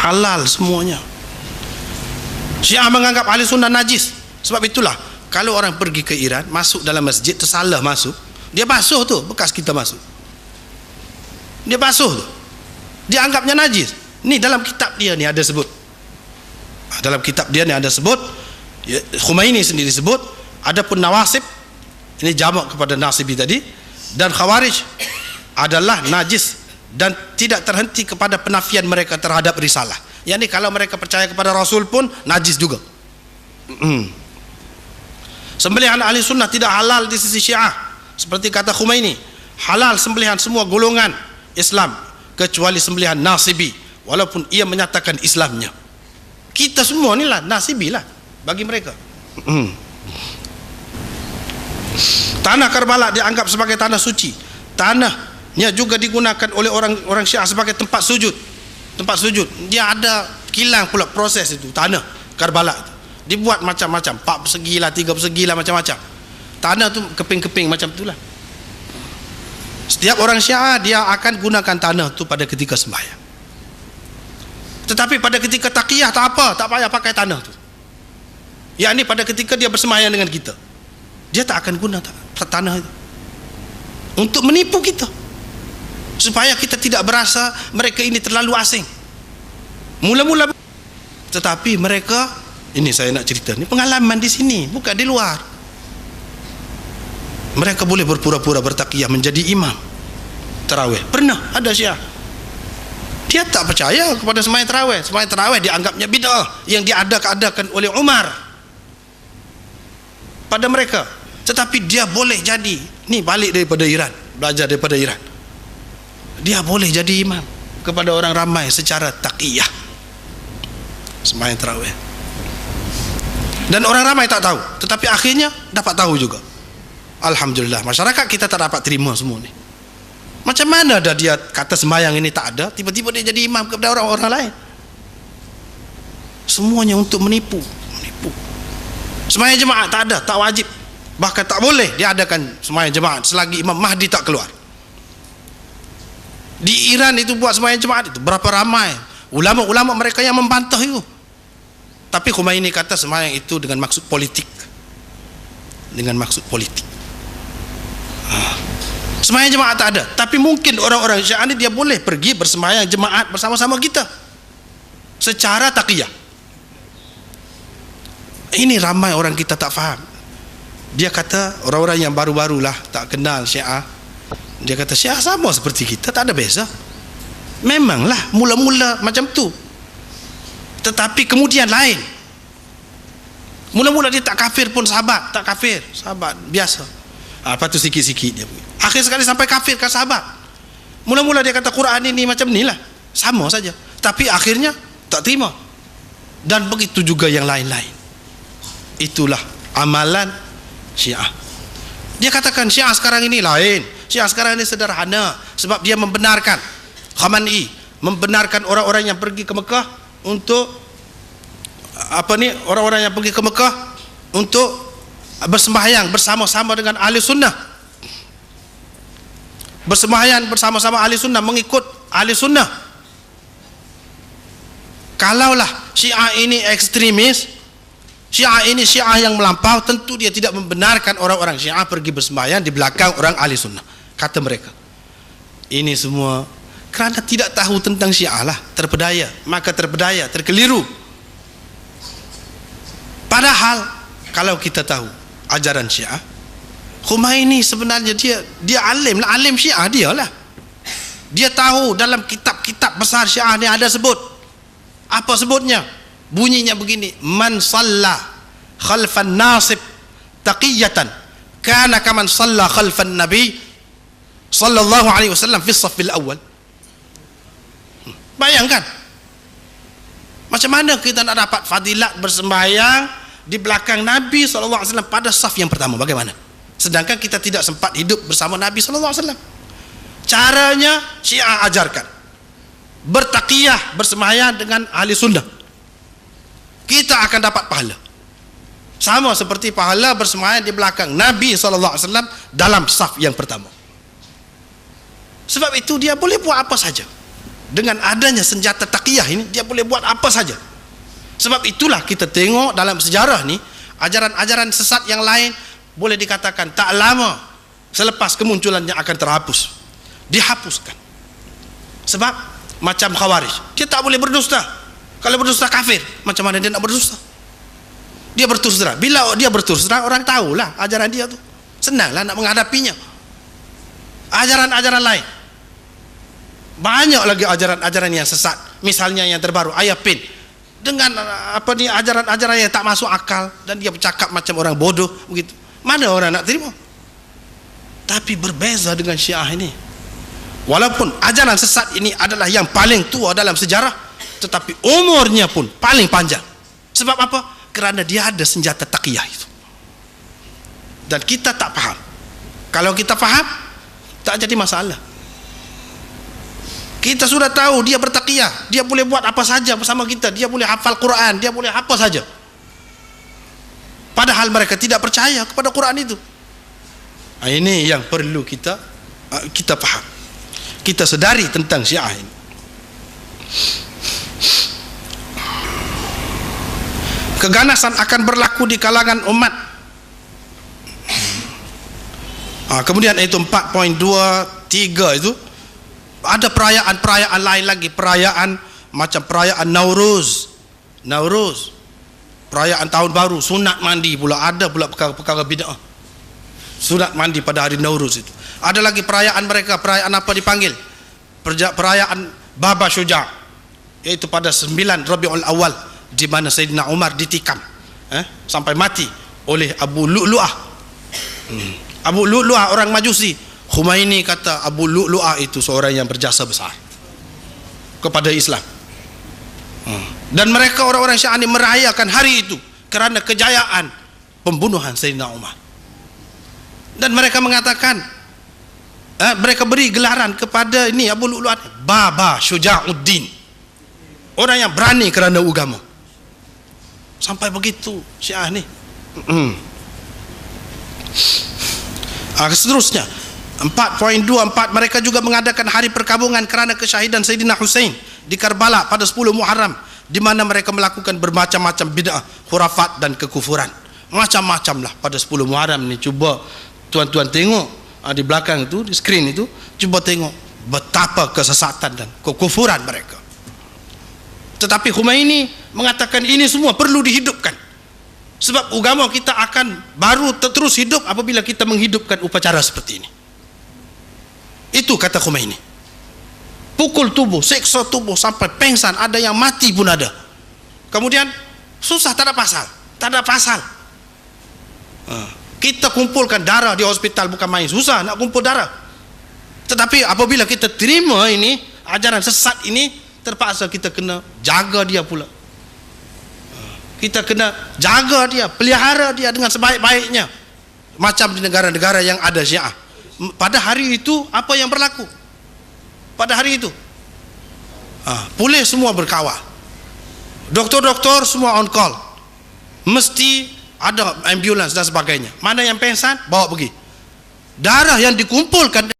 halal semuanya. Syiah menganggap ahli sunnah najis. Sebab itulah kalau orang pergi ke Iran, masuk dalam masjid, tersalah masuk, dia basuh tu, bekas kita masuk, dia basuh tu, dia anggapnya najis. Ni dalam kitab dia ni ada sebut, dalam kitab dia ni ada sebut, Khomeini sendiri sebut. Adapun Nawasib, ini jamak kepada Nasibi tadi, dan Khawarij adalah najis dan tidak terhenti kepada penafian mereka terhadap risalah. Yani kalau mereka percaya kepada Rasul pun najis juga. Sembelihan ahli sunnah tidak halal di sisi Syiah. Seperti kata Khomeini, halal sembelihan semua golongan Islam kecuali sembelihan Nasibi, walaupun ia menyatakan Islamnya. Kita semua ni lah Nasibi lah bagi mereka. Tanah Karbala dianggap sebagai tanah suci. Tanahnya juga digunakan oleh orang Syiah sebagai tempat sujud. Tempat sujud. Dia ada kilang pula proses itu, tanah Karbala itu. Dibuat macam-macam, 4 persegi lah, 3 persegi lah, macam-macam. Tanah tu keping-keping macam itulah. Setiap orang Syiah dia akan gunakan tanah tu pada ketika sembahyang. Tetapi pada ketika taqiyah tak apa, tak payah pakai tanah tu. Yakni pada ketika dia bersembahyang dengan kita, dia tak akan guna tanah itu untuk menipu kita, supaya kita tidak berasa mereka ini terlalu asing. Mula-mula, tetapi mereka, ini saya nak cerita, ini pengalaman di sini, bukan di luar. Mereka boleh berpura-pura bertaqiyah menjadi imam tarawih. Pernah ada Syiah, dia tak percaya kepada sembahyang tarawih. Sembahyang tarawih dianggapnya bid'ah yang diadakan oleh Umar pada mereka. Tetapi dia boleh jadi, ni balik daripada Iran, belajar daripada Iran, dia boleh jadi imam kepada orang ramai secara taqiyah sembahyang tarawih. Dan orang ramai tak tahu, tetapi akhirnya dapat tahu juga. Alhamdulillah, masyarakat kita tak dapat terima semua ni. Macam mana dah dia kata sembahyang ini tak ada, tiba-tiba dia jadi imam kepada orang-orang lain. Semuanya untuk menipu. Sembahyang jemaah tak ada, tak wajib, bahkan tak boleh diadakan sembahyang jemaah selagi Imam Mahdi tak keluar. Di Iran itu buat sembahyang jemaah itu berapa ramai ulama-ulama mereka yang membantah itu. Tapi Khomeini kata sembahyang itu dengan maksud politik, dengan maksud politik. Sembahyang jemaah tak ada, tapi mungkin orang-orang Syiah ini dia boleh pergi bersembahyang jemaat bersama-sama kita secara taqiyah. Ini ramai orang kita tak faham. Dia kata orang-orang yang baru-barulah tak kenal Syiah, dia kata Syiah sama seperti kita, tak ada beza. Memanglah mula-mula macam tu, tetapi kemudian lain. Mula-mula dia tak kafir pun sahabat, tak kafir, sahabat biasa. Lepas tu sikit-sikit dia pergi. Akhir sekali sampai kafirkan sahabat. Mula-mula dia kata Quran ini macam ni lah, sama saja, tapi akhirnya tak terima. Dan begitu juga yang lain-lain. Itulah amalan Syiah. Dia katakan Syiah sekarang ini lain, Syiah sekarang ini sederhana, sebab dia membenarkan Khamenei, membenarkan orang-orang yang pergi ke Mekah untuk orang-orang yang pergi ke Mekah untuk bersembahyang bersama-sama dengan ahli sunnah, bersembahyang bersama-sama ahli sunnah, mengikut ahli sunnah. Kalaulah Syiah ini ekstremis, Syiah ini Syiah yang melampau, tentu dia tidak membenarkan orang-orang Syiah pergi bersembahyang di belakang orang ahli sunnah. Kata mereka, ini semua kerana tidak tahu tentang Syiah lah, terpedaya, maka terpedaya, terkeliru. Padahal kalau kita tahu ajaran Syiah, Khomeini sebenarnya dia alim lah, alim Syiah dia lah. Dia tahu dalam kitab-kitab besar Syiah ni ada sebut. Apa sebutnya? Bunyinya begini: man salla khalfan nasib taqiyatan kana kaman salla khalfan nabi sallallahu alaihi wasallam fi saffil awal. Bayangkan macam mana kita nak dapat fadilat bersembahyang di belakang Nabi sallallahu alaihi wasallam pada saf yang pertama. Bagaimana? Sedangkan kita tidak sempat hidup bersama Nabi sallallahu alaihi wasallam. Caranya Syiah ajarkan bertaqiyah, bersembahyang dengan ahli sunnah. Kita akan dapat pahala sama seperti pahala bersembahyang di belakang Nabi SAW dalam saf yang pertama. Sebab itu dia boleh buat apa saja. dengan adanya senjata taqiyah ini dia boleh buat apa saja. Sebab itulah kita tengok dalam sejarah ni ajaran-ajaran sesat yang lain boleh dikatakan tak lama selepas kemunculannya akan terhapus, dihapuskan. Sebab macam Khawarij, dia tak boleh berdusta. Kalau berdusta kafir, macam mana dia nak berdusta? Dia berterus terang. Bila dia berterus terang, orang tahulah ajaran dia tu. Senanglah nak menghadapinya. Ajaran-ajaran lain, banyak lagi ajaran-ajaran yang sesat. Misalnya yang terbaru, Ayah Pin, dengan apa ni, ajaran-ajaran yang tak masuk akal, dan dia bercakap macam orang bodoh begitu. Mana orang nak terima? Tapi berbeza dengan Syiah ini. Walaupun ajaran sesat ini adalah yang paling tua dalam sejarah, tetapi umurnya pun paling panjang. Sebab apa? Kerana dia ada senjata taqiyah itu. Dan kita tak faham. Kalau kita faham, tak jadi masalah. Kita sudah tahu dia bertaqiyah, dia boleh buat apa saja bersama kita, dia boleh hafal Quran, dia boleh apa saja. Padahal mereka tidak percaya kepada Quran itu. Ini yang perlu kita faham. Kita sedari tentang Syiah ini. Keganasan akan berlaku di kalangan umat. Kemudian itu 4.23 itu ada perayaan-perayaan lain lagi, perayaan macam perayaan Nauruz, perayaan tahun baru, sunat mandi pula, ada pula perkara-perkara bid'ah. Sunat mandi pada hari Nauruz itu. Ada lagi perayaan mereka, perayaan apa dipanggil? Perayaan Baba Syuja', yaitu pada 9 Rabiul Awal, di mana Sayyidina Umar ditikam sampai mati oleh Abu Lu'lu'ah. Abu Lu'lu'ah orang Majusi. Khomeini kata Abu Lu'lu'ah itu seorang yang berjasa besar kepada Islam. Dan mereka orang-orang Syiah ini merayakan hari itu kerana kejayaan pembunuhan Sayyidina Umar. Dan mereka mengatakan, mereka beri gelaran kepada ini Abu Lu'lu'ah, Baba Syuja'uddin, orang yang berani kerana agama. Sampai begitu Syiah ni. Seterusnya 4.24, mereka juga mengadakan hari perkabungan kerana kesyahidan Sayyidina Husain di Karbala pada 10 Muharram, di mana mereka melakukan bermacam-macam bid'ah, khurafat dan kekufuran. Macam-macam lah pada 10 Muharram ni. Cuba tuan-tuan tengok di belakang itu, di skrin itu, cuba tengok betapa kesesatan dan kekufuran mereka. Tetapi Khomeini mengatakan ini semua perlu dihidupkan, sebab agama kita akan baru terus hidup apabila kita menghidupkan upacara seperti ini. Itu kata Khomeini. Pukul tubuh, seksa tubuh sampai pengsan, ada yang mati pun ada. Kemudian susah, tak ada pasal. Kita kumpulkan darah di hospital bukan main, susah nak kumpul darah. Tetapi apabila kita terima ini ajaran sesat ini, terpaksa kita kena jaga dia pula. Kita kena jaga dia, pelihara dia dengan sebaik-baiknya, macam di negara-negara yang ada Syiah. Pada hari itu apa yang berlaku? Pada hari itu polis semua berkawal, doktor-doktor semua on call, mesti ada ambulans dan sebagainya. Mana yang pengsan, bawa pergi. Darah yang dikumpulkan